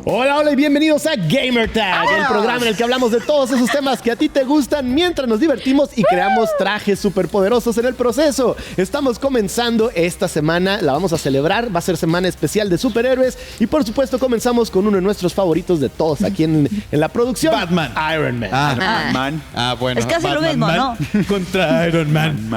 Hola, hola y bienvenidos a GamerTag, el programa en el que hablamos de todos esos temas que a ti te gustan mientras nos divertimos y creamos trajes superpoderosos en el proceso. Estamos comenzando esta semana, la vamos a celebrar, va a ser semana especial de superhéroes y por supuesto comenzamos con uno de nuestros favoritos de todos aquí en la producción. Batman. Iron Man. Batman. Bueno. Es casi lo mismo, ¿no? Contra Iron Man.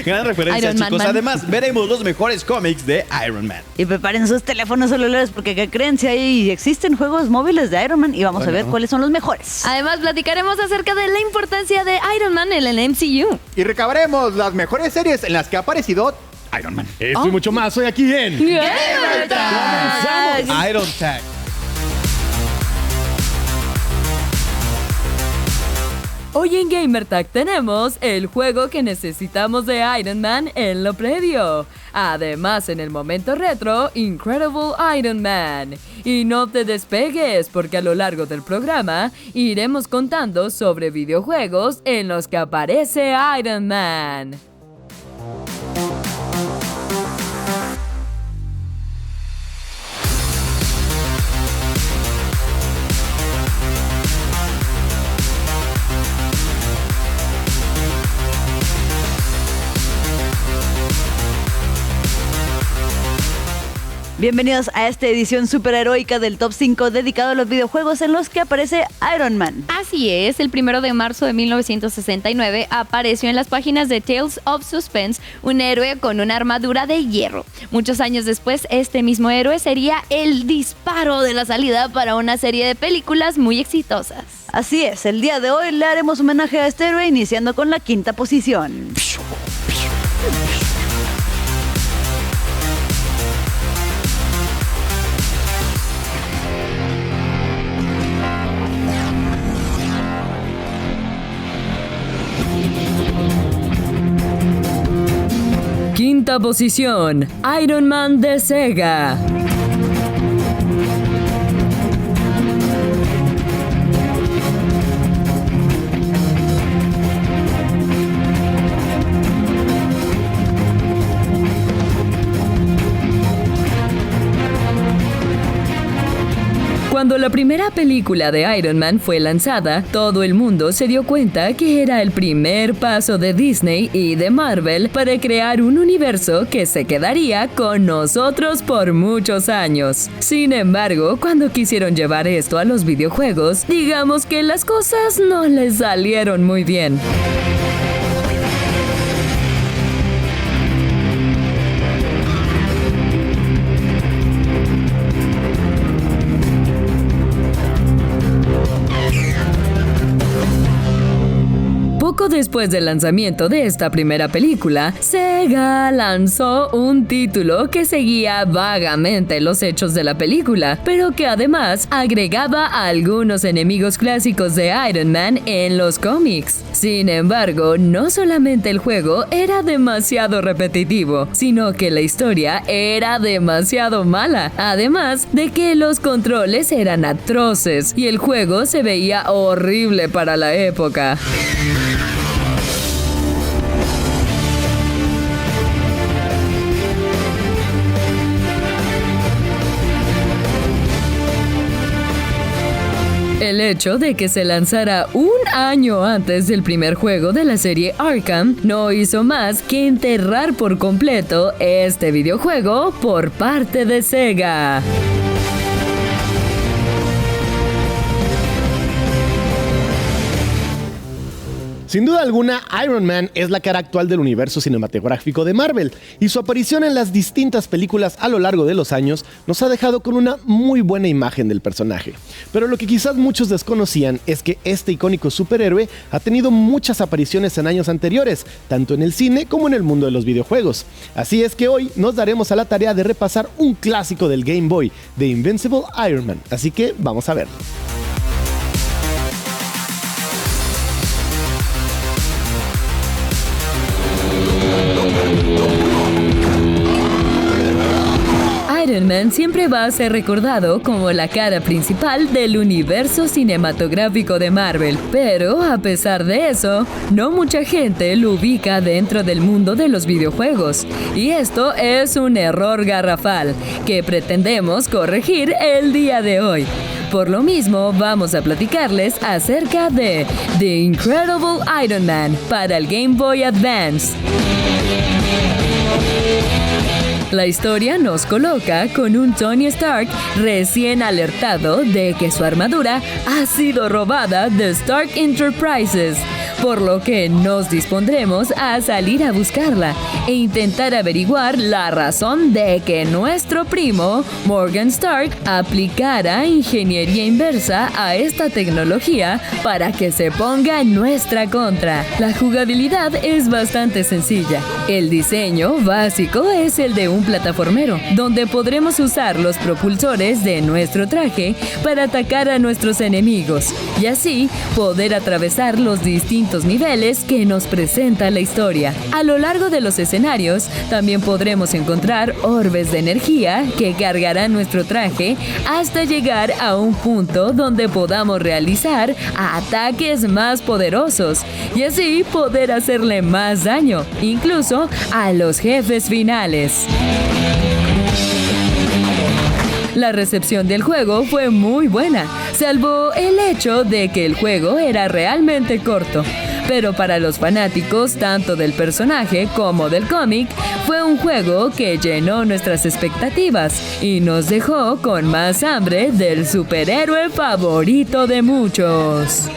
Gran referencia, Iron Man, chicos. man. Además, veremos los mejores cómics de Iron Man. Y preparen sus teléfonos celulares porque ¿qué creen? Si existen juegos móviles de Iron Man y vamos a ver cuáles son los mejores. Además, platicaremos acerca de la importancia de Iron Man en el MCU. Y recabaremos las mejores series en las que ha aparecido Iron Man. Esto y mucho más hoy aquí en ¡Gamertag! Iron Tag. Hoy en GamerTag tenemos el juego que necesitamos de Iron Man en lo previo. Además, en el momento retro, Incredible Iron Man. Y no te despegues porque a lo largo del programa iremos contando sobre videojuegos en los que aparece Iron Man. Bienvenidos a esta edición superheroica del Top 5 dedicado a los videojuegos en los que aparece Iron Man. Así es, el 1 de marzo de 1969 apareció en las páginas de Tales of Suspense un héroe con una armadura de hierro. Muchos años después, este mismo héroe sería el disparo de la salida para una serie de películas muy exitosas. Así es, el día de hoy le haremos homenaje a este héroe iniciando con la quinta posición. Quinta posición, Iron Man de Sega. Cuando la primera película de Iron Man fue lanzada, todo el mundo se dio cuenta que era el primer paso de Disney y de Marvel para crear un universo que se quedaría con nosotros por muchos años. Sin embargo, cuando quisieron llevar esto a los videojuegos, digamos que las cosas no les salieron muy bien. Poco después del lanzamiento de esta primera película, Sega lanzó un título que seguía vagamente los hechos de la película, pero que además agregaba a algunos enemigos clásicos de Iron Man en los cómics. Sin embargo, no solamente el juego era demasiado repetitivo, sino que la historia era demasiado mala, además de que los controles eran atroces y el juego se veía horrible para la época. El hecho de que se lanzara un año antes del primer juego de la serie Arkham no hizo más que enterrar por completo este videojuego por parte de Sega. Sin duda alguna, Iron Man es la cara actual del universo cinematográfico de Marvel, y su aparición en las distintas películas a lo largo de los años nos ha dejado con una muy buena imagen del personaje. Pero lo que quizás muchos desconocían es que este icónico superhéroe ha tenido muchas apariciones en años anteriores, tanto en el cine como en el mundo de los videojuegos. Así es que hoy nos daremos a la tarea de repasar un clásico del Game Boy, The Invincible Iron Man, así que vamos a verlo. Iron Iron Man siempre va a ser recordado como la cara principal del universo cinematográfico de Marvel, pero a pesar de eso, no mucha gente lo ubica dentro del mundo de los videojuegos, y esto es un error garrafal que pretendemos corregir el día de hoy. Por lo mismo, vamos a platicarles acerca de The Incredible Iron Man para el Game Boy Advance. La historia nos coloca con un Tony Stark recién alertado de que su armadura ha sido robada de Stark Enterprises, por lo que nos dispondremos a salir a buscarla e intentar averiguar la razón de que nuestro primo, Morgan Stark, aplicara ingeniería inversa a esta tecnología para que se ponga en nuestra contra. La jugabilidad es bastante sencilla. El diseño básico es el de un plataformero, donde podremos usar los propulsores de nuestro traje para atacar a nuestros enemigos y así poder atravesar los distintos niveles que nos presenta la historia. A lo largo de los escenarios también podremos encontrar orbes de energía que cargarán nuestro traje hasta llegar a un punto donde podamos realizar ataques más poderosos y así poder hacerle más daño, incluso a los jefes finales. La recepción del juego fue muy buena, salvo el hecho de que el juego era realmente corto. Pero para los fanáticos tanto del personaje como del cómic, fue un juego que llenó nuestras expectativas y nos dejó con más hambre del superhéroe favorito de muchos.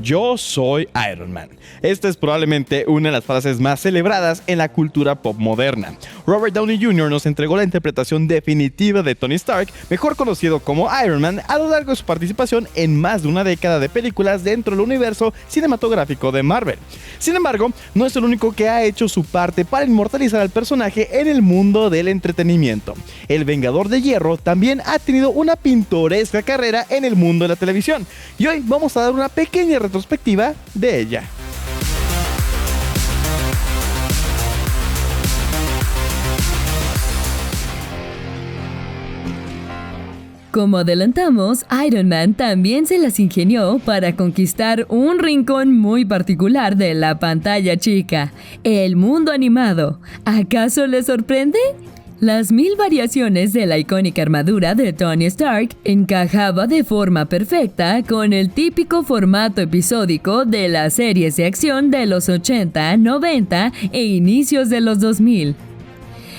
Yo soy Iron Man. Esta es probablemente una de las frases más celebradas en la cultura pop moderna. Robert Downey Jr. nos entregó la interpretación definitiva de Tony Stark, mejor conocido como Iron Man, a lo largo de su participación en más de una década de películas dentro del universo cinematográfico de Marvel. Sin embargo, no es el único que ha hecho su parte para inmortalizar al personaje en el mundo del entretenimiento. El Vengador de Hierro también ha tenido una pintoresca carrera en el mundo de la televisión, y hoy vamos a dar una pequeña retrospectiva de ella. Como adelantamos, Iron Man también se las ingenió para conquistar un rincón muy particular de la pantalla chica, el mundo animado. ¿Acaso les sorprende? Las 1000 variaciones de la icónica armadura de Tony Stark encajaba de forma perfecta con el típico formato episódico de las series de acción de los 80, 90 e inicios de los 2000.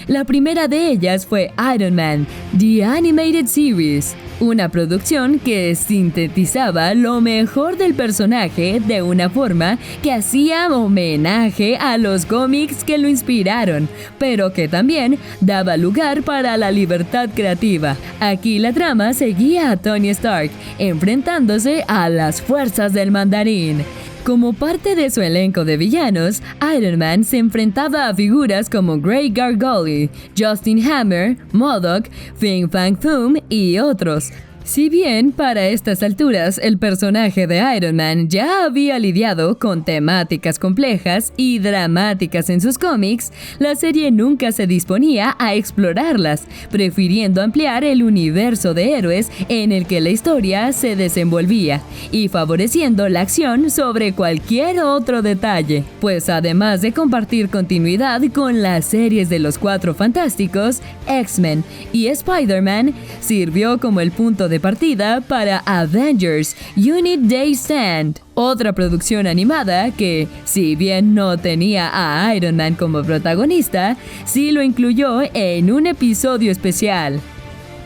La primera de ellas fue Iron Man, The Animated Series, una producción que sintetizaba lo mejor del personaje de una forma que hacía homenaje a los cómics que lo inspiraron, pero que también daba lugar para la libertad creativa. Aquí la trama seguía a Tony Stark enfrentándose a las fuerzas del Mandarín. Como parte de su elenco de villanos, Iron Man se enfrentaba a figuras como Grey Gargoyle, Justin Hammer, MODOK, Fin Fang Foom y otros. Si bien para estas alturas el personaje de Iron Man ya había lidiado con temáticas complejas y dramáticas en sus cómics, la serie nunca se disponía a explorarlas, prefiriendo ampliar el universo de héroes en el que la historia se desenvolvía y favoreciendo la acción sobre cualquier otro detalle. Pues además de compartir continuidad con las series de los Cuatro Fantásticos, X-Men y Spider-Man, sirvió como el punto de partida para Avengers Unit Day Stand, otra producción animada que, si bien no tenía a Iron Man como protagonista, sí lo incluyó en un episodio especial.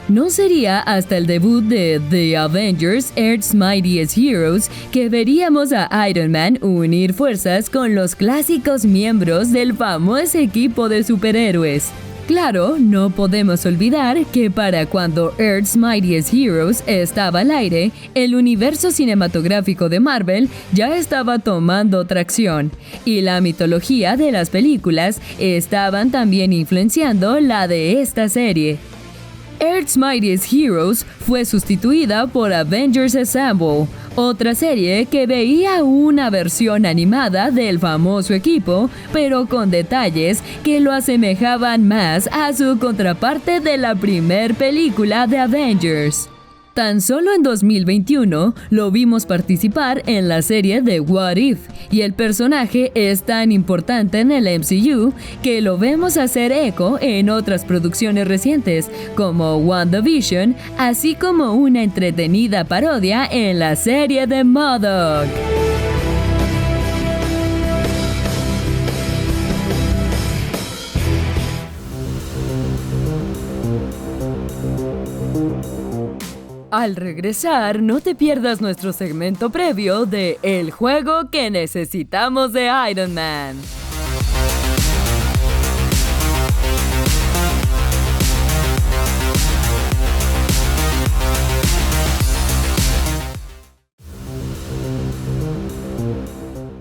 No sería hasta el debut de The Avengers Earth's Mightiest Heroes que veríamos a Iron Man unir fuerzas con los clásicos miembros del famoso equipo de superhéroes. Claro, no podemos olvidar que para cuando Earth's Mightiest Heroes estaba al aire, el universo cinematográfico de Marvel ya estaba tomando tracción, y la mitología de las películas estaban también influenciando la de esta serie. Earth's Mightiest Heroes fue sustituida por Avengers Assemble, otra serie que veía una versión animada del famoso equipo, pero con detalles que lo asemejaban más a su contraparte de la primer película de Avengers. Tan solo en 2021 lo vimos participar en la serie de What If, y el personaje es tan importante en el MCU que lo vemos hacer eco en otras producciones recientes, como WandaVision, así como una entretenida parodia en la serie de M.O.D.O.K. Al regresar, no te pierdas nuestro segmento previo de El juego que necesitamos de Iron Man.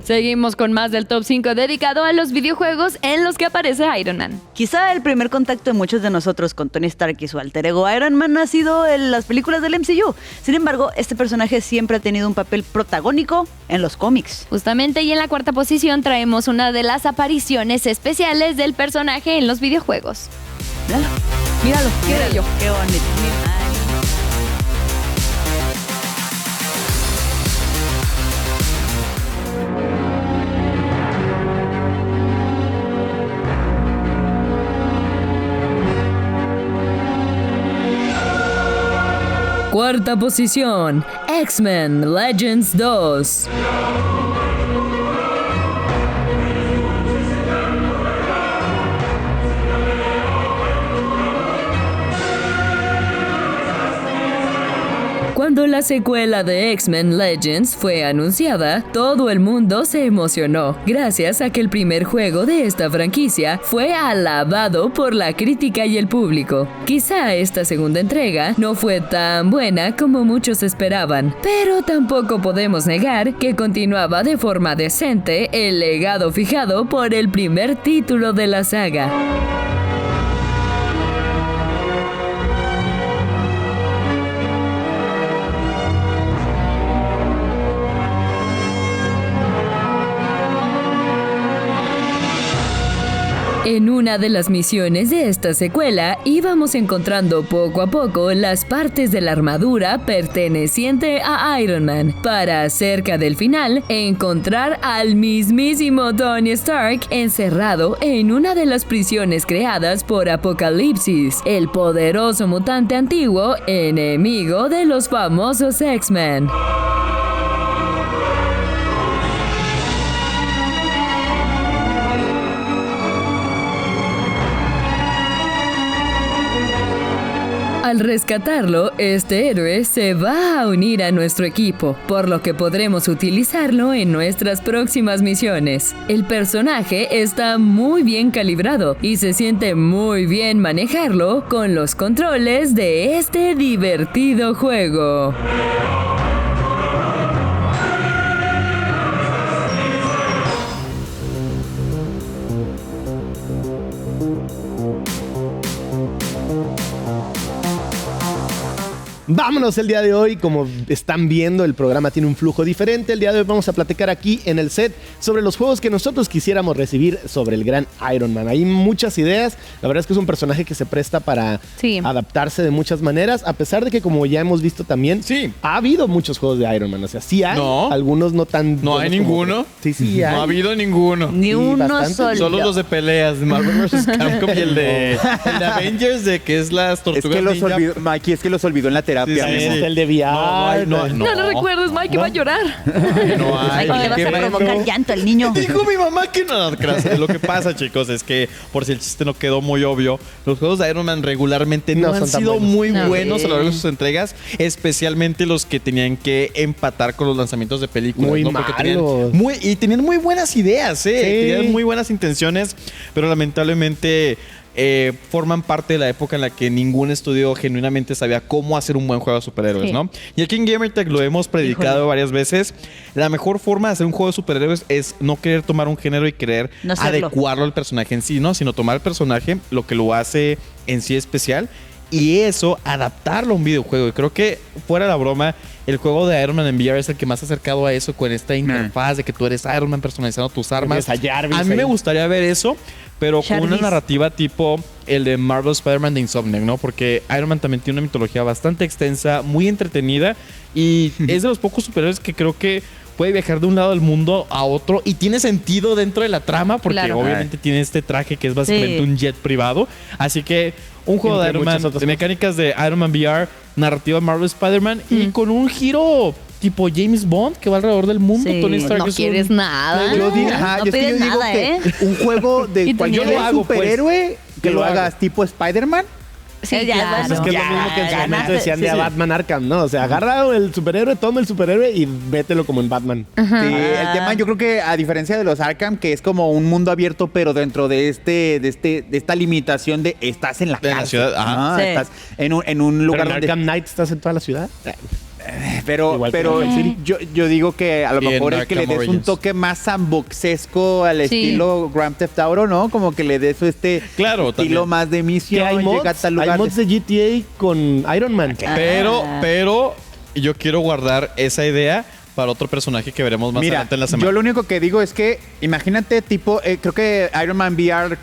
Seguimos con más del Top 5 dedicado a los videojuegos en los que aparece Iron Man. Quizá el primer contacto de muchos de nosotros con Tony Stark y su alter ego Iron Man ha sido en las películas del MCU. Sin embargo, este personaje siempre ha tenido un papel protagónico en los cómics. Justamente, y en la cuarta posición traemos una de las apariciones especiales del personaje en los videojuegos. Míralo, qué bello. Qué bonito. Ay. Cuarta posición, X-Men Legends 2. Cuando la secuela de X-Men Legends fue anunciada, todo el mundo se emocionó, gracias a que el primer juego de esta franquicia fue alabado por la crítica y el público. Quizá esta segunda entrega no fue tan buena como muchos esperaban, pero tampoco podemos negar que continuaba de forma decente el legado fijado por el primer título de la saga. En una de las misiones de esta secuela, íbamos encontrando poco a poco las partes de la armadura perteneciente a Iron Man, para cerca del final encontrar al mismísimo Tony Stark encerrado en una de las prisiones creadas por Apocalipsis, el poderoso mutante antiguo enemigo de los famosos X-Men. Al rescatarlo, este héroe se va a unir a nuestro equipo, por lo que podremos utilizarlo en nuestras próximas misiones. El personaje está muy bien calibrado y se siente muy bien manejarlo con los controles de este divertido juego. Vámonos el día de hoy. Como están viendo, el programa tiene un flujo diferente. El día de hoy vamos a platicar aquí en el set sobre los juegos que nosotros quisiéramos recibir sobre el gran Iron Man. Hay muchas ideas. La verdad es que es un personaje que se presta para adaptarse de muchas maneras, a pesar de que, como ya hemos visto también, ha habido muchos juegos de Iron Man. O sea, sí hay, algunos no tan... ¿No hay ninguno? Sí hay. No ha habido ninguno. Ni uno solo. Solo los de peleas de Marvel vs. Capcom y el de Avengers, de que es las tortugas es que los ninja. olvidó, Mikey, es que los olvidó en la terapia. El de VR. No lo recuerdes, Mikey va a llorar. No hay. Ay, le vas a provocar llanto al niño. Dijo mi mamá que no. Gracias. Lo que pasa, chicos, es que, por si el chiste no quedó muy obvio, los juegos de Iron Man regularmente no han sido muy buenos a lo largo de sus entregas, especialmente los que tenían que empatar con los lanzamientos de películas. Muy Porque malos. tenían muy buenas ideas, tenían muy buenas intenciones, pero lamentablemente... forman parte de la época en la que ningún estudio genuinamente sabía cómo hacer un buen juego de superhéroes, ¿no? Y aquí en Gamertag lo hemos predicado varias veces. La mejor forma de hacer un juego de superhéroes es no querer tomar un género y querer adecuarlo al personaje en sí, ¿no? Sino tomar el personaje, lo que lo hace en sí especial, y eso adaptarlo a un videojuego. Y creo que, fuera la broma, el juego de Iron Man en VR es el que más ha acercado a eso, con esta interfaz de que tú eres Iron Man personalizando tus armas. Tienes a Jarvis A mí me ahí. gustaría ver eso, pero con una Jarvis. narrativa tipo el de Marvel Spider-Man de Insomniac, ¿no? Porque Iron Man también tiene una mitología bastante extensa, muy entretenida, y es de los pocos superhéroes que creo que puede viajar de un lado del mundo a otro y tiene sentido dentro de la trama, porque Claro. obviamente tiene este traje que es básicamente Sí. un jet privado. Así que un juego de Entre Iron Man, muchas otras de mecánicas de Iron Man VR, narrativa Marvel Spider-Man y con un giro tipo James Bond que va alrededor del mundo. Sí. Tony Stark No es un- quieres nada. Yo digo, No yo pides digo nada, ¿eh? que un juego de Y cualquier yo lo hago, pues. superhéroe que Yo lo lo hago. hagas tipo Spider-Man. Sí, ya, claro. bueno, Es que es lo Ya, mismo que en su ganaste. momento decían Sí, de sí. Batman Arkham, ¿no? O sea, agarra el superhéroe, toma el superhéroe y vételo como en Batman. Sí, el tema yo creo que a diferencia de los Arkham, que es como un mundo abierto, pero dentro de esta limitación de estás en la De la cárcel. ciudad, ajá. Sí. Estás en un Pero lugar en donde Arkham Knight estás en toda la ciudad. Pero, Igual que pero en Vice City. yo digo que a lo Y en mejor es que le Arkham des un Origins. toque más sandboxesco al Sí. estilo Grand Theft Auto, ¿no? Como que le des Claro, estilo también. más de Que misión, hay llega a tal lugar. mods de GTA con Iron Man. Pero yo quiero guardar esa idea para otro personaje que veremos más Mira, adelante en la semana. yo lo único que digo es que imagínate tipo, creo que Iron Man VR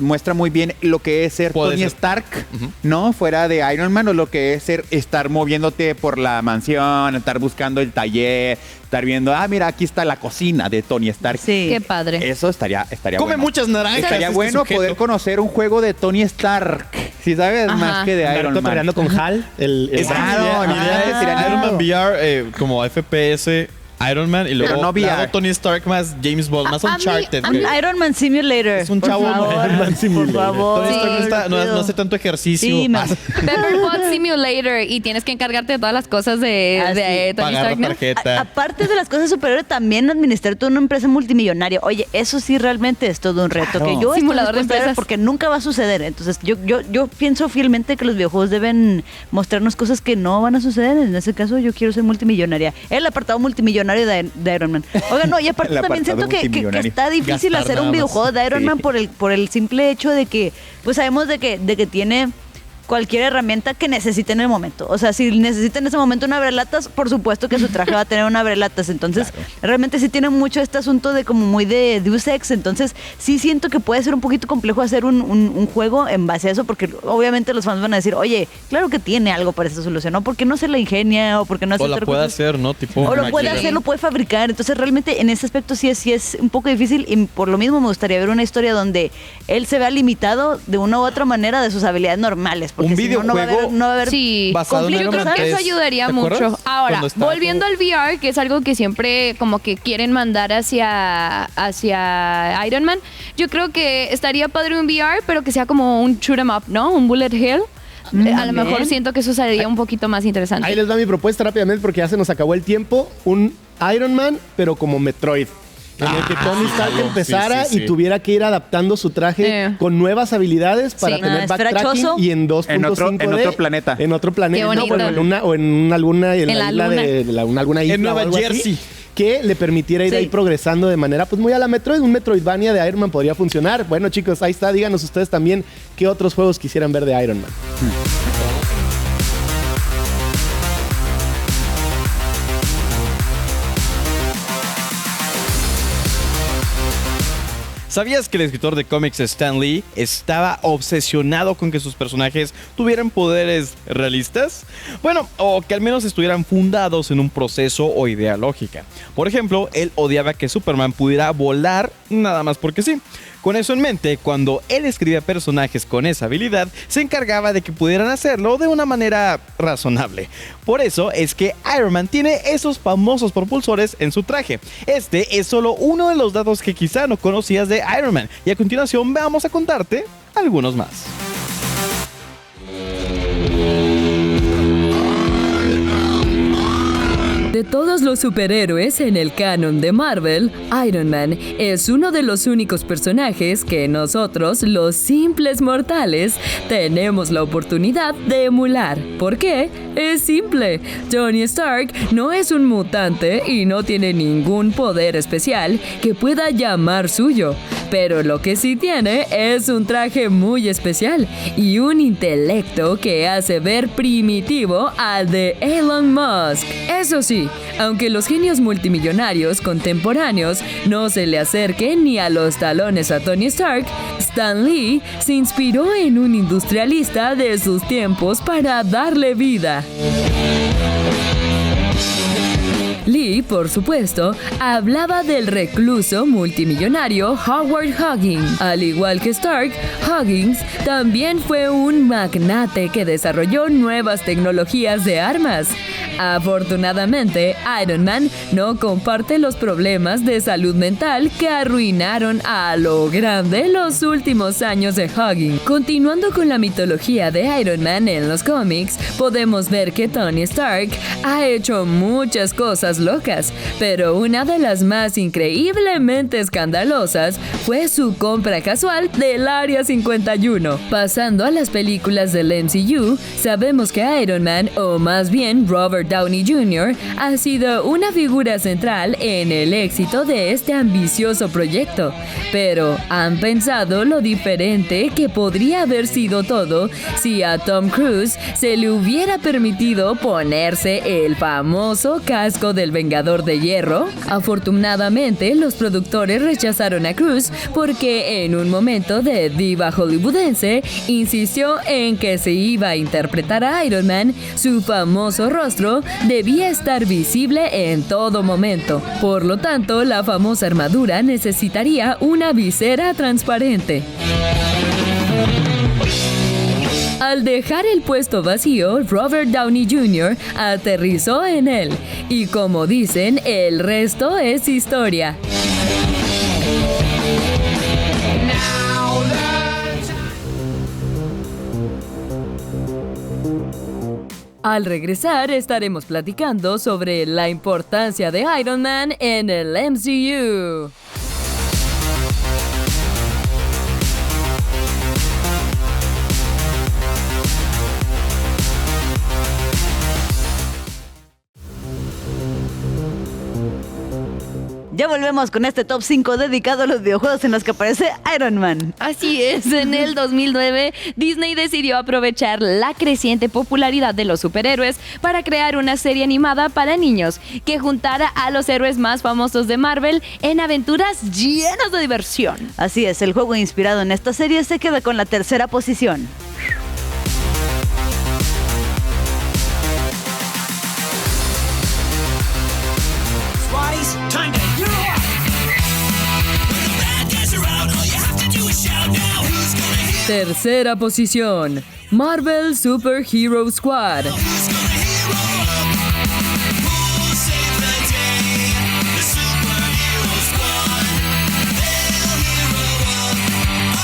muestra muy bien lo que es ser Puede Tony ser. Stark, Ujú. ¿no? Fuera de Iron Man, o lo que es estar moviéndote por la mansión, estar buscando el taller, estar viendo, mira, aquí está la cocina de Tony Stark. Sí. Qué padre. Eso estaría Come bueno. muchas naranjas. Estaría este bueno sujeto. poder conocer un juego de Tony Stark, si sabes, Ajá. más que de Andar Iron Man. cotorreando con Hal, el Es que Claro, mi idea es sería Iron Man lindo. VR como FPS, Iron Man, y luego no VR. lado Tony Stark más James Bond, más A mí- Uncharted. a mí- güey. Iron Man Simulator. Es un por chavo, favor, Iron Man por Simulator. favor. Tony Stark no Dios. hace tanto ejercicio. Sí, Ah, Pepperpot Simulator y tienes que encargarte de todas las cosas de, Ah, de sí. Tony pagar Stark, la ¿no? tarjeta. Aparte de las cosas superiores, también administrar toda una empresa multimillonaria. Oye, eso sí realmente es todo un reto. Claro. Que yo estoy Simulador de dispuesta a ver empresas. porque nunca va a suceder. Entonces, yo pienso fielmente que los videojuegos deben mostrarnos cosas que no van a suceder. En ese caso, yo quiero ser multimillonaria. El apartado multimillonario de Iron Man. Oiga, no, y aparte El también apartado siento que multimillonario. está difícil Gastar hacer nada un más. videojuego de Iron Sí. Man por el simple hecho de que, pues sabemos de que tiene cualquier herramienta que necesite en el momento. O sea, si necesita en ese momento un abrelatas, por supuesto que su traje va a tener un abrelatas. Entonces, realmente sí tiene mucho este asunto de como muy de Deus Ex. Entonces, sí siento que puede ser un poquito complejo hacer un juego en base a eso, porque obviamente los fans van a decir, oye, claro que tiene algo para esta solución, ¿no? ¿Por qué no se la ingenia o por qué no hace O la otra puede cosa? hacer, ¿no? Tipo O lo puede máquina. hacer, lo puede fabricar. Entonces, realmente en ese aspecto sí es un poco difícil y por lo mismo me gustaría ver una historia donde él se vea limitado de una u otra manera de sus habilidades normales. Porque Un si no, no va a haber, videojuego no va a haber Sí, basado en yo Iron creo Man que eso 3. ayudaría ¿Te mucho. acuerdas? Ahora, Cuando estaba volviendo al VR, que es algo que siempre como que quieren mandar hacia Iron Man, yo creo que estaría padre un VR, pero que sea como un shoot 'em up, ¿no? Un bullet hell. A lo también. mejor siento que eso sería un poquito más interesante. Ahí les va mi propuesta rápidamente porque ya se nos acabó el tiempo. Un Iron Man, pero como Metroid. En el que Tony Stark claro. empezara Sí, sí, sí. y tuviera que ir adaptando su traje con nuevas habilidades para Sí. tener backtracking Esferachoso. y en 2.5D. En otro planeta. En otro planeta. Qué bonito. Bueno, en alguna En la isla luna. alguna isla En Nueva o algo así, Jersey. que le permitiera ir Sí. ahí progresando de manera pues muy a la Metroid. Un Metroidvania de Iron Man podría funcionar. Bueno, chicos, ahí está. Díganos ustedes también qué otros juegos quisieran ver de Iron Man. ¿Sabías que el escritor de cómics Stan Lee estaba obsesionado con que sus personajes tuvieran poderes realistas? Bueno, o que al menos estuvieran fundados en un proceso o idea lógica. Por ejemplo, él odiaba que Superman pudiera volar nada más porque sí. Con eso en mente, cuando él escribía personajes con esa habilidad, se encargaba de que pudieran hacerlo de una manera razonable. Por eso es que Iron Man tiene esos famosos propulsores en su traje. Este es solo uno de los datos que quizá no conocías de Iron Man. Y a continuación vamos a contarte algunos más. De todos los superhéroes en el canon de Marvel, Iron Man es uno de los únicos personajes que nosotros, los simples mortales, tenemos la oportunidad de emular. ¿Por qué? Es simple. Tony Stark no es un mutante y no tiene ningún poder especial que pueda llamar suyo. pero lo que sí tiene es un traje muy especial y un intelecto que hace ver primitivo al de Elon Musk. Eso sí, aunque los genios multimillonarios contemporáneos no se le acerquen ni a los talones a Tony Stark, Stan Lee se inspiró en un industrialista de sus tiempos para darle vida. Lee, por supuesto, hablaba del recluso multimillonario Howard Huggins. Al igual que Stark, Huggins también fue un magnate que desarrolló nuevas tecnologías de armas. Afortunadamente, Iron Man no comparte los problemas de salud mental que arruinaron a lo grande los últimos años de Huggins. Continuando con la mitología de Iron Man en los cómics, podemos ver que Tony Stark ha hecho muchas cosas locas, pero una de las más increíblemente escandalosas fue su compra casual del Área 51. Pasando a las películas del MCU, sabemos que Iron Man, o más bien Robert Downey Jr., ha sido una figura central en el éxito de este ambicioso proyecto. Pero, ¿han pensado lo diferente que podría haber sido todo si a Tom Cruise se le hubiera permitido ponerse el famoso casco del Vengador de Hierro? Afortunadamente, los productores rechazaron a Cruise porque en un momento de diva hollywoodense insistió en que si iba a interpretar a Iron Man, su famoso rostro debía estar visible en todo momento. Por lo tanto, la famosa armadura necesitaría una visera transparente. Al dejar el puesto vacío, Robert Downey Jr. aterrizó en él. Y como dicen, el resto es historia. Al regresar estaremos platicando sobre la importancia de Iron Man en el MCU. Ya volvemos con este top 5 dedicado a los videojuegos en los que aparece Iron Man. Así es, en el 2009 Disney decidió aprovechar la creciente popularidad de los superhéroes para crear una serie animada para niños que juntara a los héroes más famosos de Marvel en aventuras llenas de diversión. Así es, el juego inspirado en esta serie se queda con la tercera posición. Tercera posición, Marvel Super Hero Squad.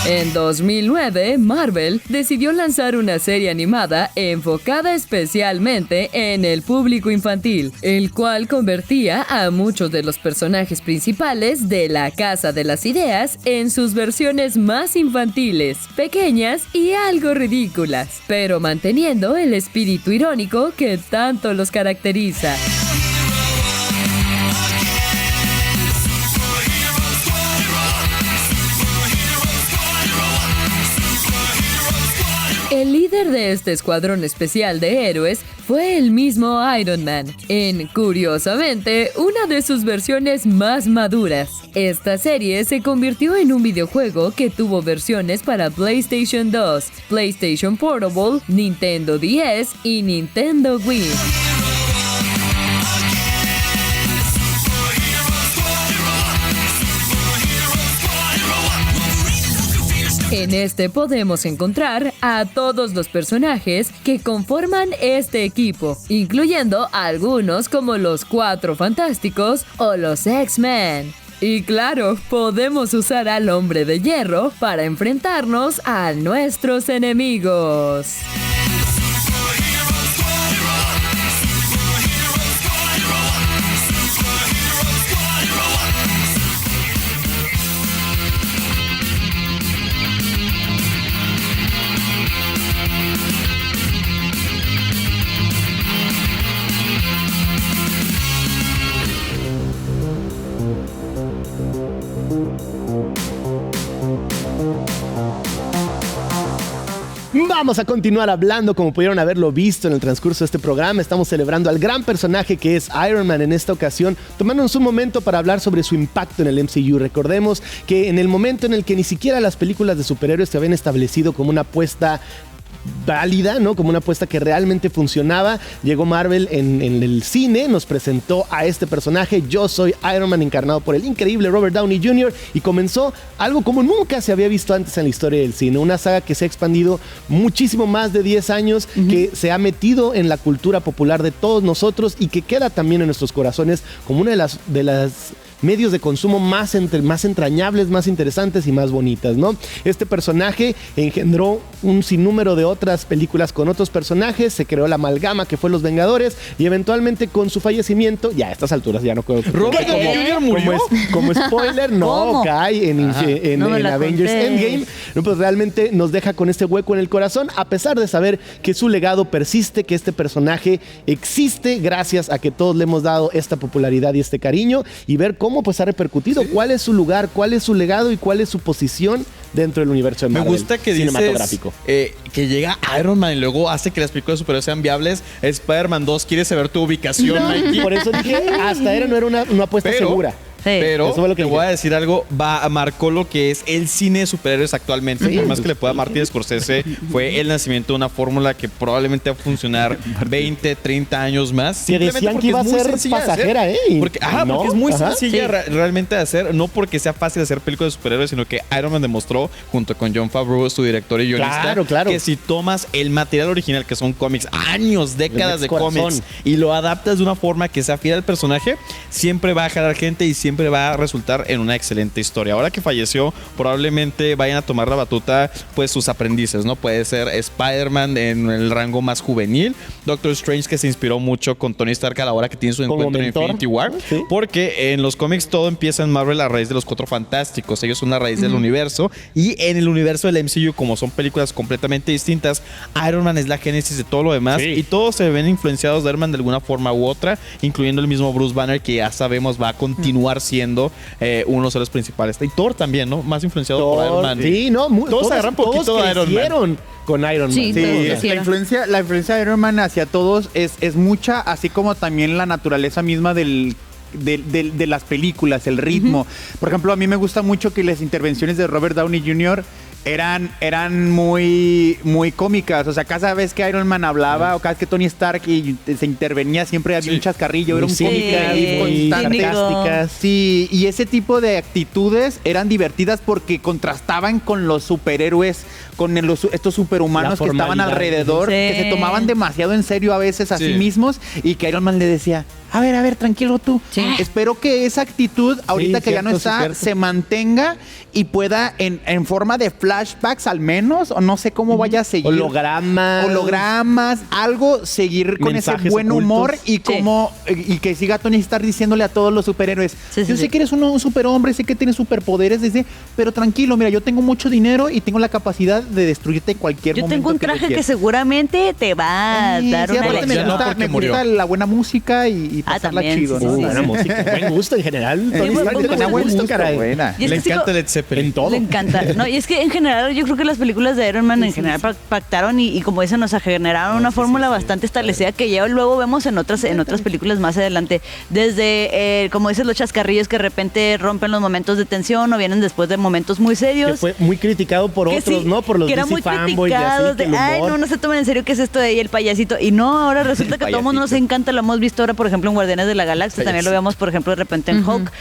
En 2009, Marvel decidió lanzar una serie animada enfocada especialmente en el público infantil, el cual convertía a muchos de los personajes principales de la Casa de las Ideas en sus versiones más infantiles, pequeñas y algo ridículas, pero manteniendo el espíritu irónico que tanto los caracteriza. El líder de este escuadrón especial de héroes fue el mismo Iron Man, en, curiosamente, una de sus versiones más maduras. Esta serie se convirtió en un videojuego que tuvo versiones para PlayStation 2, PlayStation Portable, Nintendo DS y Nintendo Wii. En este podemos encontrar a todos los personajes que conforman este equipo, incluyendo algunos como los Cuatro Fantásticos o los X-Men. Y claro, podemos usar al Hombre de Hierro para enfrentarnos a nuestros enemigos. Vamos a continuar hablando, como pudieron haberlo visto en el transcurso de este programa. Estamos celebrando al gran personaje que es Iron Man en esta ocasión, tomándonos un momento para hablar sobre su impacto en el MCU. Recordemos que en el momento en el que ni siquiera las películas de superhéroes se habían establecido como una apuesta válida, ¿no? Como una apuesta que realmente funcionaba. Llegó Marvel en el cine, nos presentó a este personaje, Yo Soy Iron Man, encarnado por el increíble Robert Downey Jr. y comenzó algo como nunca se había visto antes en la historia del cine. Una saga que se ha expandido muchísimo más de 10 años, que se ha metido en la cultura popular de todos nosotros y que queda también en nuestros corazones como una de las medios de consumo más entrañables, más interesantes y más bonitas, ¿no? Este personaje engendró un sinnúmero de otras películas con otros personajes, se creó la amalgama que fue Los Vengadores y eventualmente con su fallecimiento, ya a estas alturas ya no creo que ¿Robert Downey Jr. murió? como spoiler, no, ¿Cómo? cae en No me la Avengers contés. Endgame. No, pues realmente nos deja con este hueco en el corazón, a pesar de saber que su legado persiste, que este personaje existe gracias a que todos le hemos dado esta popularidad y este cariño, y ver cómo pues ha repercutido, cuál es su lugar, cuál es su legado y cuál es su posición dentro del universo de Me Marvel gusta que dices cinematográfico. que llega Iron Man y luego hace que las películas de superhéroes sean viables. Spider-Man 2 quiere saber tu ubicación, Mikey. Por eso dije, hasta no era una apuesta Pero- segura. Pero Eso fue lo que te dije. voy a decir algo, marcó lo que es el cine de superhéroes actualmente. Por más que le pueda a Martin Scorsese, fue el nacimiento de una fórmula que probablemente va a funcionar 20, 30 años más. Que simplemente decían porque que iba a es muy ser sencilla de hacer. pasajera, ¿eh? Porque No, es muy ajá, sencilla sí. realmente de hacer, no porque sea fácil hacer películas de superhéroes, sino que Iron Man demostró, junto con Jon Favreau, su director y guionista, Claro. que si tomas el material original, que son cómics, años, décadas de Desde corazón. cómics, y lo adaptas de una forma que sea fiel al personaje, siempre va a jalar gente y siempre va a resultar en una excelente historia. Ahora que falleció, probablemente vayan a tomar la batuta pues sus aprendices, ¿no? Puede ser Spider-Man en el rango más juvenil, Doctor Strange, que se inspiró mucho con Tony Stark a la hora que tiene su Como encuentro en mentor. Infinity War, Sí. porque en los cómics todo empieza en Marvel a raíz de los Cuatro Fantásticos. Ellos son la raíz del universo, y en el universo del MCU, como son películas completamente distintas, Iron Man es la génesis de todo lo demás, Sí. y todos se ven influenciados de Iron Man de alguna forma u otra, incluyendo el mismo Bruce Banner, que ya sabemos va a continuar siendo uno de los héroes principales. Y Thor también, ¿no? Más influenciado por Iron Man. Sí, no, Todos agarran poquito de Iron Man. crecieron con Iron Man. Sí, Sí, todos la crecieron. influencia de Iron Man hacia todos es mucha, así como también la naturaleza misma de las películas, el ritmo. Por ejemplo, a mí me gusta mucho que las intervenciones de Robert Downey Jr. eran muy, muy cómicas. O sea, cada vez que Iron Man hablaba o cada vez que Tony Stark se intervenía, siempre había un chascarrillo, era un Sí, cómic ahí muy constante. sarcásticas. Sí, y ese tipo de actitudes eran divertidas porque contrastaban con los superhéroes, con estos superhumanos La que estaban formalidad. alrededor, Sí. que se tomaban demasiado en serio a veces a sí Sí. mismos, y que Iron Man le decía, a ver, tranquilo tú. Sí. Espero que esa actitud, ahorita que ya no cierto, sí, está, cierto. se mantenga y pueda en forma de flashbacks al menos, o no sé cómo vaya a seguir. Hologramas, algo, seguir con ese Mensajes buen humor ocultos. y como y que siga Tony Stark diciéndole a todos los superhéroes, Sí, sí, yo sé sí. que eres un superhombre, sé que tienes superpoderes, dice, pero tranquilo, mira, yo tengo mucho dinero y tengo la capacidad de destruirte en cualquier Yo momento. tengo un traje que requieras". seguramente te va a Sí, dar sí, una aparte me lección. lección. No, gusta, porque me murió. gusta la buena música y pasarla también, chido, sí, ¿no? sí, Buena música, buen gusto en general. Tony buen Stark gusto, tenía buen gusto, caray. buena. Y es Le que sí, encanta Led Zeppelin. En todo. Le encanta. No, y es que en general yo creo que las películas de Iron Man en general pactaron y como dicen, o sea, generaron una fórmula bastante establecida que ya luego vemos en otras películas más adelante. Desde, como dices, los chascarrillos que de repente rompen los momentos de tensión o vienen después de momentos muy Que serios. fue muy criticado por Que otros, sí, ¿no? Por los que eran DC muy fanboys y así, criticados que de, el ay, humor. no se tomen en serio qué es esto de ahí el payasito. Y no, ahora resulta que a todo el mundo nos payasito. encanta, lo hemos visto ahora, por ejemplo, en Guardianes de la Galaxia, también lo vemos, por ejemplo, de repente en Hulk,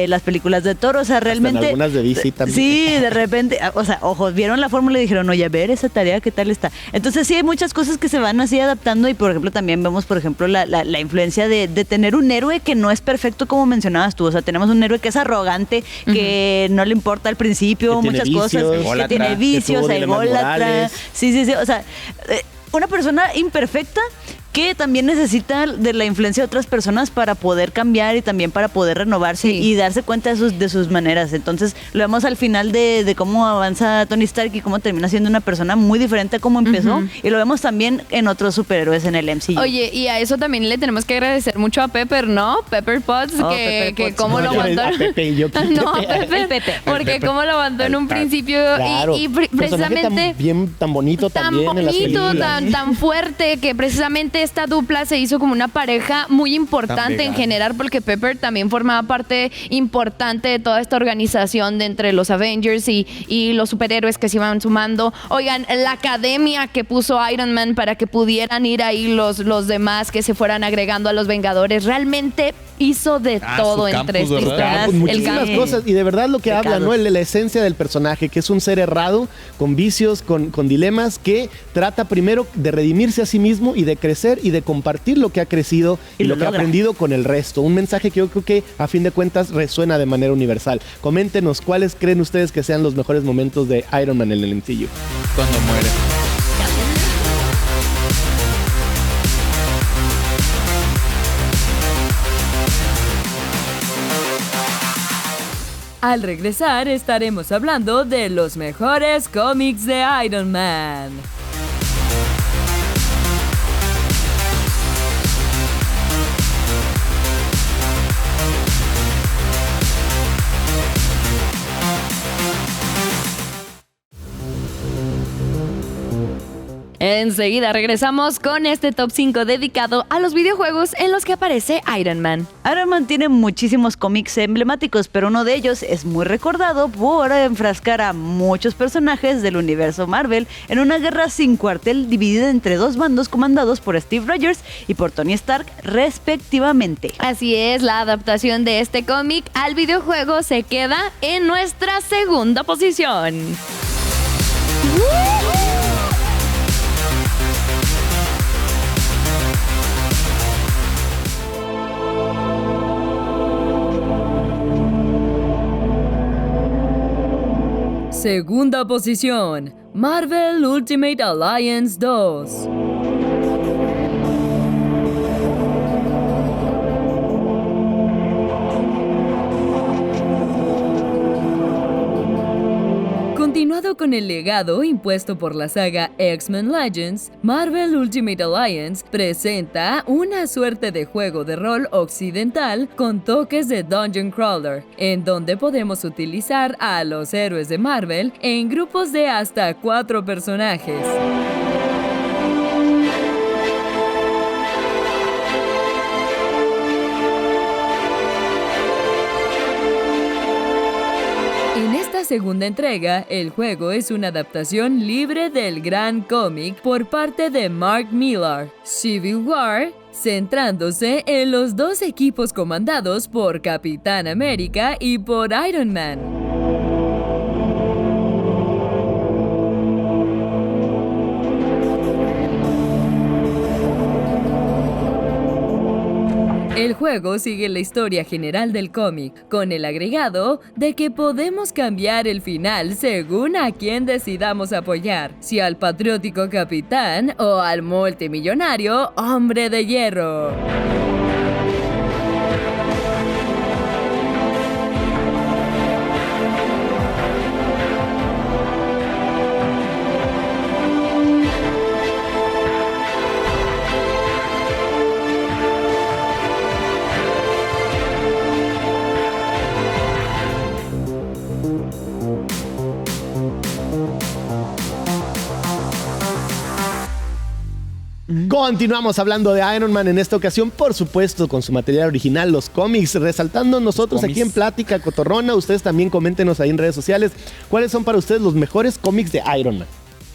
las películas de Thor, o sea, realmente... algunas de DC también. Sí, de repente, o sea, ojos, vieron la fórmula y dijeron, oye, a ver esa tarea, ¿qué tal está? Entonces sí hay muchas cosas que se van así adaptando y, por ejemplo, también vemos, por ejemplo, la influencia de tener un héroe que no es perfecto como mencionabas tú, o sea, tenemos un héroe que es arrogante, que no le importa al principio, Que tiene muchas vicios, cosas, que ególatra, tiene que vicios, tuvo dilemas ególatra, morales. sí, o sea, una persona imperfecta que también necesita de la influencia de otras personas para poder cambiar y también para poder renovarse y darse cuenta de sus maneras. Entonces lo vemos al final de cómo avanza Tony Stark y cómo termina siendo una persona muy diferente a cómo empezó, y lo vemos también en otros superhéroes en el MCU. Oye, y a eso también le tenemos que agradecer mucho a Pepper, ¿no? Pepper Potts, que cómo lo aguantó. A Pepe y yo. No, Pepper, Pepe. porque cómo lo aguantó en un principio Claro. y precisamente tan bonito tan también en las bonito, películas. tan fuerte, que precisamente esta dupla se hizo como una pareja muy importante en general, porque Pepper también formaba parte importante de toda esta organización de entre los Avengers y los superhéroes que se iban sumando. Oigan, la academia que puso Iron Man para que pudieran ir ahí los demás que se fueran agregando a los Vengadores, realmente hizo de todo su entre campus, esta ¿verdad? historia. Con muchísimas campus. cosas, y de verdad lo que habla, ¿no? La esencia del personaje, que es un ser errado, con vicios, con dilemas, que trata primero de redimirse a sí mismo y de crecer y de compartir lo que ha crecido y lo que ha logra. aprendido con el resto. Un mensaje que yo creo que a fin de cuentas resuena de manera universal. Coméntenos cuáles creen ustedes que sean los mejores momentos de Iron Man en el MCU. Cuando muere. Al regresar estaremos hablando de los mejores cómics de Iron Man. Enseguida regresamos con este top 5 dedicado a los videojuegos en los que aparece Iron Man. Iron Man tiene muchísimos cómics emblemáticos, pero uno de ellos es muy recordado por enfrascar a muchos personajes del universo Marvel en una guerra sin cuartel dividida entre dos bandos comandados por Steve Rogers y por Tony Stark, respectivamente. Así es, la adaptación de este cómic al videojuego se queda en nuestra segunda posición. Segunda posición, Marvel Ultimate Alliance 2. Continuado con el legado impuesto por la saga X-Men Legends, Marvel Ultimate Alliance presenta una suerte de juego de rol occidental con toques de Dungeon Crawler, en donde podemos utilizar a los héroes de Marvel en grupos de hasta 4 personajes. En esta segunda entrega, el juego es una adaptación libre del gran cómic por parte de Mark Millar, Civil War, centrándose en los dos equipos comandados por Capitán América y por Iron Man. El juego sigue la historia general del cómic, con el agregado de que podemos cambiar el final según a quien decidamos apoyar, si al patriótico capitán o al multimillonario Hombre de Hierro. Continuamos hablando de Iron Man en esta ocasión, por supuesto, con su material original, los cómics, resaltando nosotros aquí en Plática Cotorrona. Ustedes también coméntenos ahí en redes sociales cuáles son para ustedes los mejores cómics de Iron Man.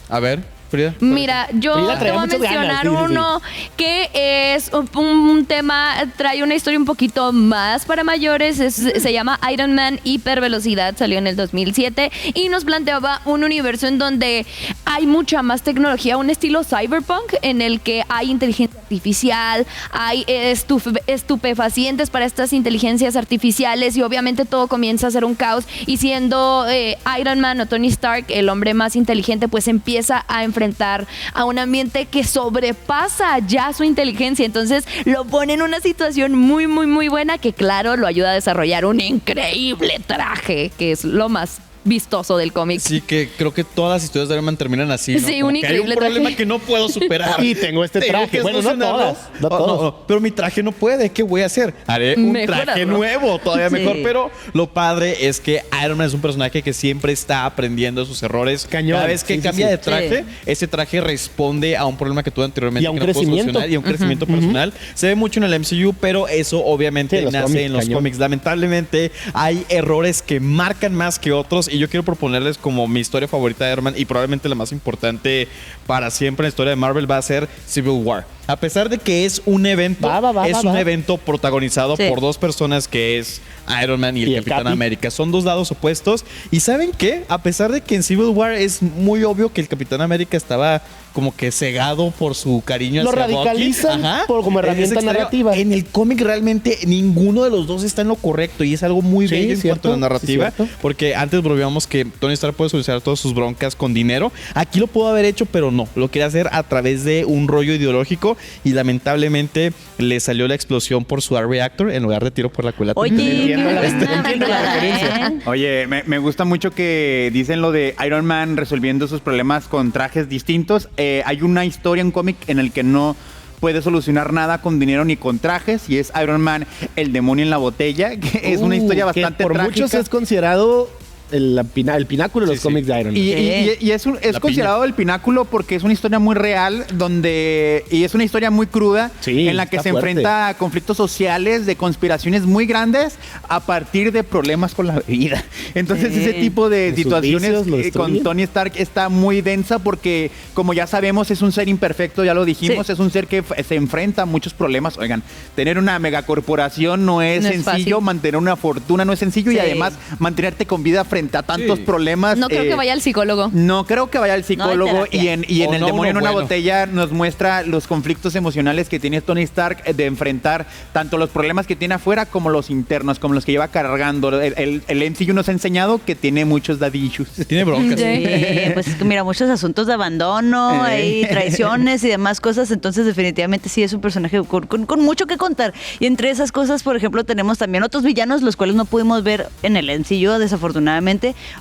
A ver, Frida. Mira, yo Frida te traía voy a muchas ganas, mencionar sí, sí, sí. uno que es un tema, trae una historia un poquito más para mayores, se llama Iron Man Hipervelocidad, salió en el 2007 y nos planteaba un universo en donde hay mucha más tecnología, un estilo cyberpunk en el que hay inteligencia artificial, hay estupefacientes para estas inteligencias artificiales y obviamente todo comienza a ser un caos y siendo Iron Man o Tony Stark el hombre más inteligente, pues empieza a enfrentar enfrentar a un ambiente que sobrepasa ya su inteligencia. Entonces lo pone en una situación muy, muy, muy buena que, claro, lo ayuda a desarrollar un increíble traje, que es lo más vistoso del cómic. Sí, que creo que todas las historias de Iron Man terminan así, ¿no? Sí, Como un que hay un increíble problema traje. que no puedo superar. Y tengo este Tengo traje. que Bueno, no solucionarlo. todas, no Oh, todas. pero mi traje no puede. ¿Qué voy a hacer? Haré un Mejorarlo. traje nuevo, todavía Sí. mejor. Pero lo padre es que Iron Man es un personaje que siempre está aprendiendo de sus errores. Cañón. Cada vez que Sí, sí, cambia sí. de traje, Sí. ese traje responde a un problema que tuvo anteriormente. Y a un que no pudo crecimiento. solucionar, y a un crecimiento personal. Se ve mucho en el MCU, pero eso obviamente Sí, los nace cómics, en los cañón. cómics. Lamentablemente hay errores que marcan más que otros, y yo quiero proponerles como mi historia favorita de Iron Man, y probablemente la más importante para siempre en la historia de Marvel, va a ser Civil War. A pesar de que es un evento, es un evento protagonizado Sí. por dos personas, que es Iron Man y el Y el Capitán Capi. América. Son dos lados opuestos. ¿Y saben qué? A pesar de que en Civil War es muy obvio que el Capitán América estaba como que cegado por su cariño Lo hacia Bucky. radicalizan como Es herramienta extraño. narrativa. En el cómic realmente ninguno de los dos está en lo correcto, y es algo muy Sí, bello en cierto, cuanto a la narrativa, sí, cierto. porque antes volvíamos que Tony Stark puede solucionar todas sus broncas con dinero. Aquí lo pudo haber hecho, pero no. Lo quería hacer a través de un rollo ideológico, y lamentablemente le salió la explosión por su R-Reactor en lugar de tiro por la culata. Oye, Entiendo la- qué entiendo la buena referencia. ¿eh? Oye, me gusta mucho que dicen lo de Iron Man resolviendo sus problemas con trajes distintos. Hay una historia, un cómic en el que no puede solucionar nada con dinero ni con trajes, y es Iron Man, el demonio en la botella, que es una historia Que bastante por trágica. muchos es considerado el pináculo de los Sí, cómics de Iron Man. Y es La considerado el pináculo porque es una historia muy real, y es una historia muy cruda, Sí, en la que está se fuerte. enfrenta a conflictos sociales, de conspiraciones muy grandes a partir de problemas con la bebida. Entonces Sí. ese tipo de De sus situaciones vicios lo con destruyen. Tony Stark está muy densa porque, como ya sabemos, es un ser imperfecto, ya lo dijimos, Sí. es un ser que se enfrenta a muchos problemas. Oigan, tener una megacorporación no es No es sencillo, fácil. mantener una fortuna no es sencillo, y Sí. además mantenerte con vida frente a tantos Sí. problemas. No creo que vaya al psicólogo. No creo que vaya al psicólogo, No hay terapia. y en O El no, demonio en uno una bueno. botella nos muestra los conflictos emocionales que tiene Tony Stark, de enfrentar tanto los problemas que tiene afuera como los internos, como los que lleva cargando. El MCU nos ha enseñado que tiene muchos daddy issues. Tiene broncas. Sí, pues es que mira, muchos asuntos de abandono, hay traiciones y demás cosas, entonces definitivamente sí es un personaje con mucho que contar. Y entre esas cosas, por ejemplo, tenemos también otros villanos, los cuales no pudimos ver en el MCU, desafortunadamente,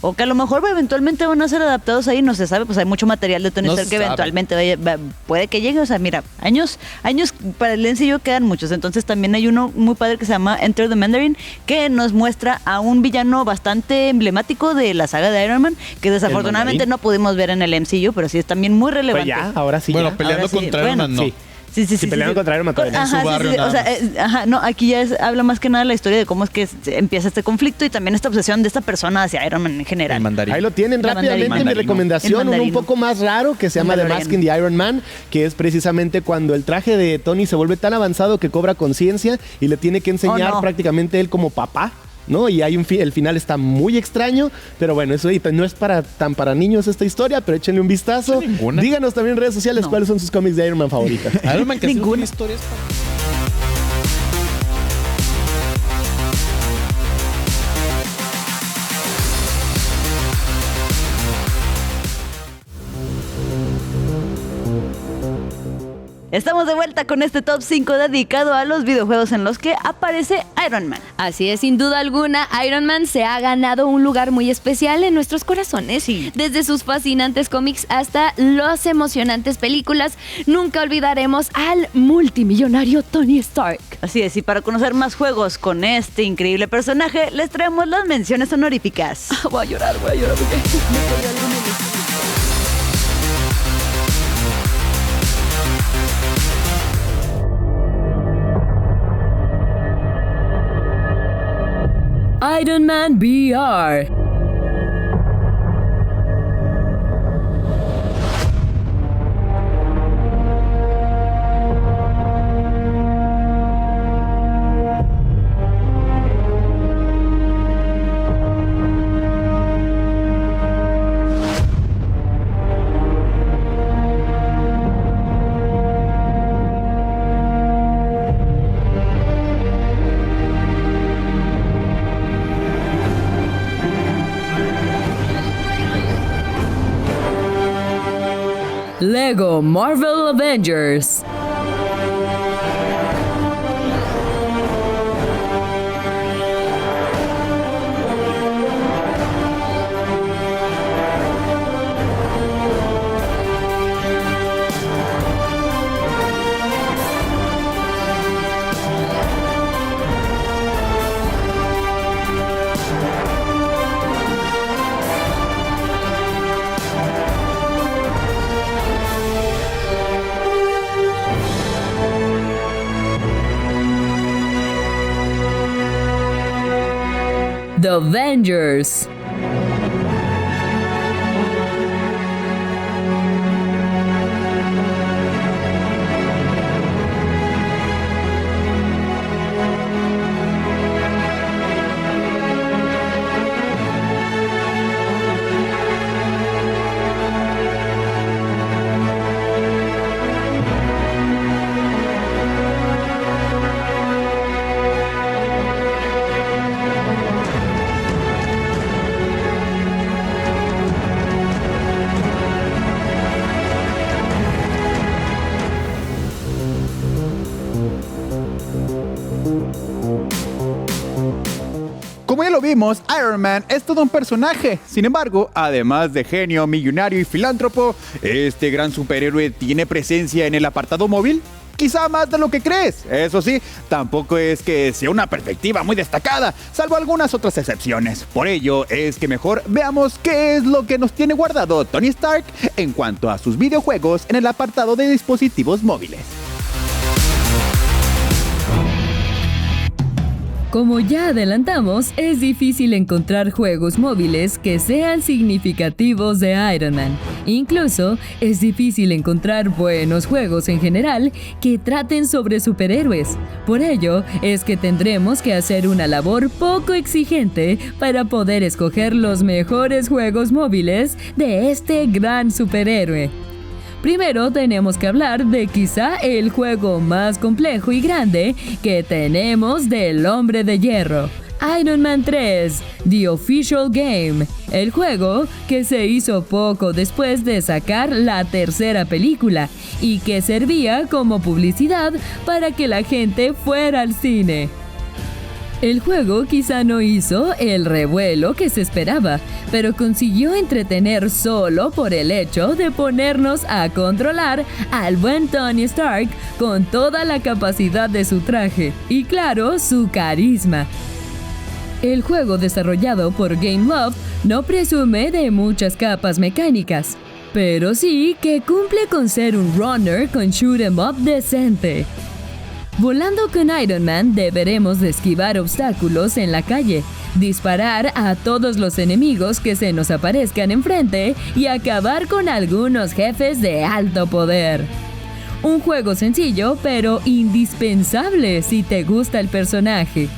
o que a lo mejor eventualmente van a ser adaptados ahí, no se sabe, pues hay mucho material de Tony No Stark se que sabe. eventualmente puede que llegue, o sea, mira, años para el MCU quedan muchos, entonces también hay uno muy padre que se llama Enter the Mandarin, que nos muestra a un villano bastante emblemático de la saga de Iron Man, que desafortunadamente mandarín. no pudimos ver en el MCU, pero sí es también muy Pues relevante. ya, ahora sí. Bueno, ya. peleando Ahora sí, contra Iron bueno, Man, no. sí. Sí, Si pelearon contra Iron Man, todavía no. Ajá, En su barrio sí, nada o sea, más. ajá, no, aquí ya habla más que nada la historia de cómo es que empieza este conflicto y también esta obsesión de esta persona hacia Iron Man en general. El mandarín. Ahí lo tienen La rápidamente. mandarina. Mi recomendación, El uno un mandarino. poco más raro que se llama The Mandalorian. Mask in the Iron Man, que es precisamente cuando el traje de Tony se vuelve tan avanzado que cobra conciencia y le tiene que enseñar no. prácticamente él como papá. ¿No? Y hay el final está muy extraño, pero bueno, eso no es para niños esta historia, pero échenle un vistazo. Ninguna. Díganos también en redes sociales No. cuáles son sus cómics de Iron Man favoritas. Iron Man que hace Ninguna. historias Estamos de vuelta con este top 5 dedicado a los videojuegos en los que aparece Iron Man. Así es, sin duda alguna, Iron Man se ha ganado un lugar muy especial en nuestros corazones. Sí. Desde sus fascinantes cómics hasta las emocionantes películas, nunca olvidaremos al multimillonario Tony Stark. Así es, y para conocer más juegos con este increíble personaje, les traemos las menciones honoríficas. Voy a llorar porque me cayó algo en el estómago. Iron Man VR. Lego Marvel Avengers. The Avengers. Como ya lo vimos, Iron Man es todo un personaje. Sin embargo, además de genio, millonario y filántropo, este gran superhéroe tiene presencia en el apartado móvil. Quizá más de lo que crees. Eso sí, tampoco es que sea una perspectiva muy destacada, salvo algunas otras excepciones. Por ello, es que mejor veamos qué es lo que nos tiene guardado Tony Stark en cuanto a sus videojuegos en el apartado de dispositivos móviles. Como ya adelantamos, es difícil encontrar juegos móviles que sean significativos de Iron Man. Incluso, es difícil encontrar buenos juegos en general que traten sobre superhéroes. Por ello, es que tendremos que hacer una labor poco exigente para poder escoger los mejores juegos móviles de este gran superhéroe. Primero tenemos que hablar de quizá el juego más complejo y grande que tenemos del Hombre de Hierro, Iron Man 3, The Official Game, el juego que se hizo poco después de sacar la tercera película y que servía como publicidad para que la gente fuera al cine. El juego quizá no hizo el revuelo que se esperaba, pero consiguió entretener solo por el hecho de ponernos a controlar al buen Tony Stark con toda la capacidad de su traje y, claro, su carisma. El juego desarrollado por Gameloft no presume de muchas capas mecánicas, pero sí que cumple con ser un runner con shoot 'em up decente. Volando con Iron Man deberemos de esquivar obstáculos en la calle, disparar a todos los enemigos que se nos aparezcan enfrente y acabar con algunos jefes de alto poder. Un juego sencillo pero indispensable si te gusta el personaje.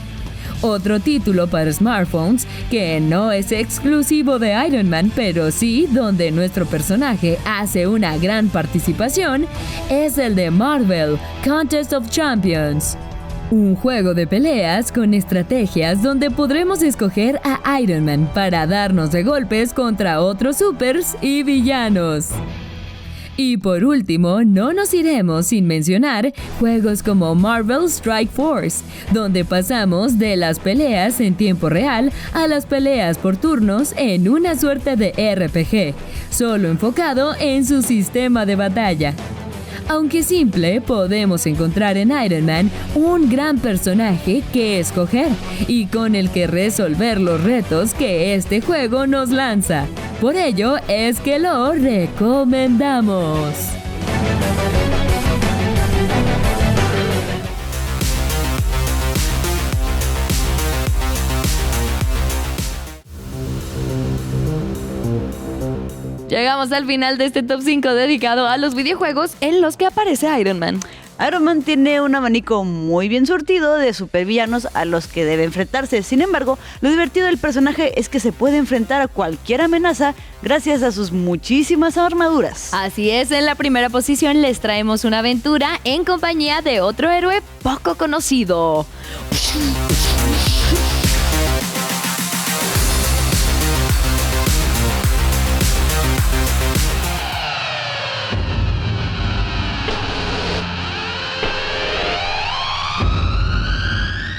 Otro título para smartphones que no es exclusivo de Iron Man, pero sí donde nuestro personaje hace una gran participación, es el de Marvel Contest of Champions. Un juego de peleas con estrategias donde podremos escoger a Iron Man para darnos de golpes contra otros supers y villanos. Y por último, no nos iremos sin mencionar juegos como Marvel Strike Force, donde pasamos de las peleas en tiempo real a las peleas por turnos en una suerte de RPG, solo enfocado en su sistema de batalla. Aunque simple, podemos encontrar en Iron Man un gran personaje que escoger y con el que resolver los retos que este juego nos lanza. Por ello es que lo recomendamos. Llegamos al final de este top 5 dedicado a los videojuegos en los que aparece Iron Man. Iron Man tiene un abanico muy bien surtido de supervillanos a los que debe enfrentarse. Sin embargo, lo divertido del personaje es que se puede enfrentar a cualquier amenaza gracias a sus muchísimas armaduras. Así es, en la primera posición les traemos una aventura en compañía de otro héroe poco conocido.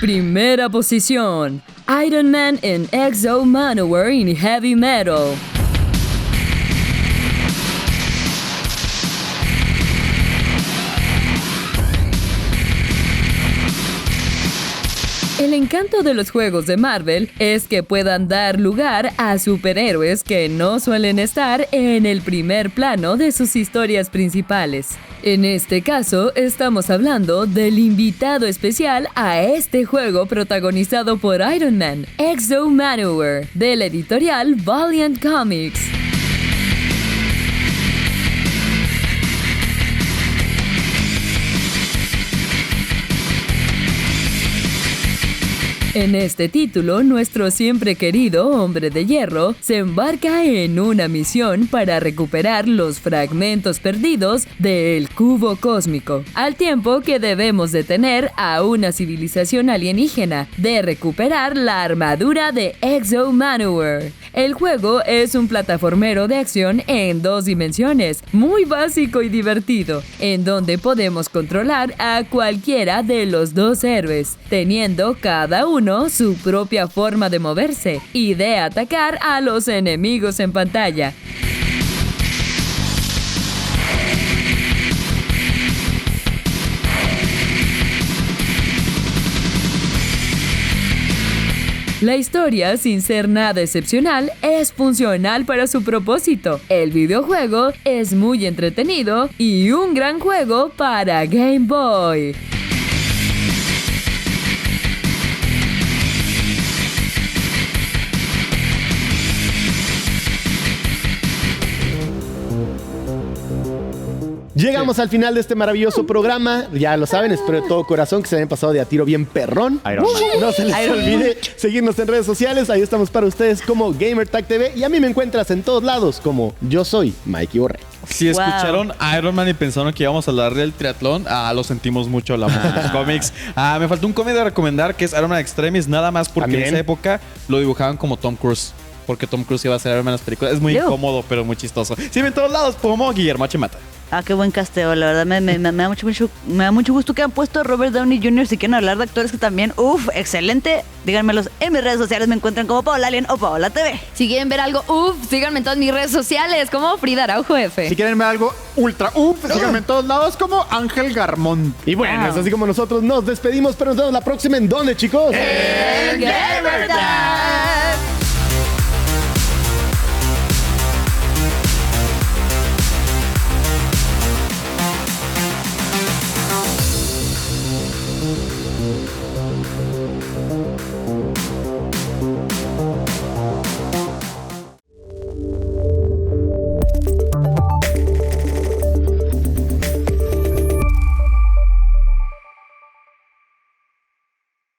Primera posición. Iron Man en Exo Manowar in Heavy Metal. El encanto de los juegos de Marvel es que puedan dar lugar a superhéroes que no suelen estar en el primer plano de sus historias principales. En este caso, estamos hablando del invitado especial a este juego protagonizado por Iron Man, Exo Manowar, de la editorial Valiant Comics. En este título, nuestro siempre querido Hombre de Hierro se embarca en una misión para recuperar los fragmentos perdidos del cubo cósmico, al tiempo que debemos detener a una civilización alienígena de recuperar la armadura de Exo Manowar. El juego es un plataformero de acción en 2 dimensiones, muy básico y divertido, en donde podemos controlar a cualquiera de los 2 héroes, teniendo cada uno su propia forma de moverse y de atacar a los enemigos en pantalla. La historia, sin ser nada excepcional, es funcional para su propósito. El videojuego es muy entretenido y un gran juego para Game Boy. Llegamos al final de este maravilloso programa. Ya lo saben, espero de todo corazón que se hayan pasado de a tiro bien perrón. Iron Man. No se les olvide seguirnos en redes sociales. Ahí estamos para ustedes como GamerTag TV. Y a mí me encuentras en todos lados como Yo Soy Mikey Borrell. Si escucharon Iron Man y pensaron que íbamos a hablar del triatlón, lo sentimos mucho, la cómics. Me faltó un cómic de recomendar que es Iron Man Extremis, nada más porque en esa época lo dibujaban como Tom Cruise. Porque Tom Cruise iba a ser Iron Man en las películas. Es muy incómodo, pero muy chistoso. Sí, en todos lados, como Guillermo H. Mata. Qué buen casteo, la verdad me da mucho gusto que han puesto a Robert Downey Jr. Si quieren hablar de actores que también, excelente, díganmelos en mis redes sociales, me encuentran como Paola Alien o Paola TV. Si quieren ver algo, síganme en todas mis redes sociales, como Frida Araujo F. Si quieren ver algo ultra, síganme en todos lados como Ángel Garmón. Y bueno, es así como nosotros nos despedimos, pero nos vemos la próxima. ¿En dónde, chicos? ¡En GamerTag!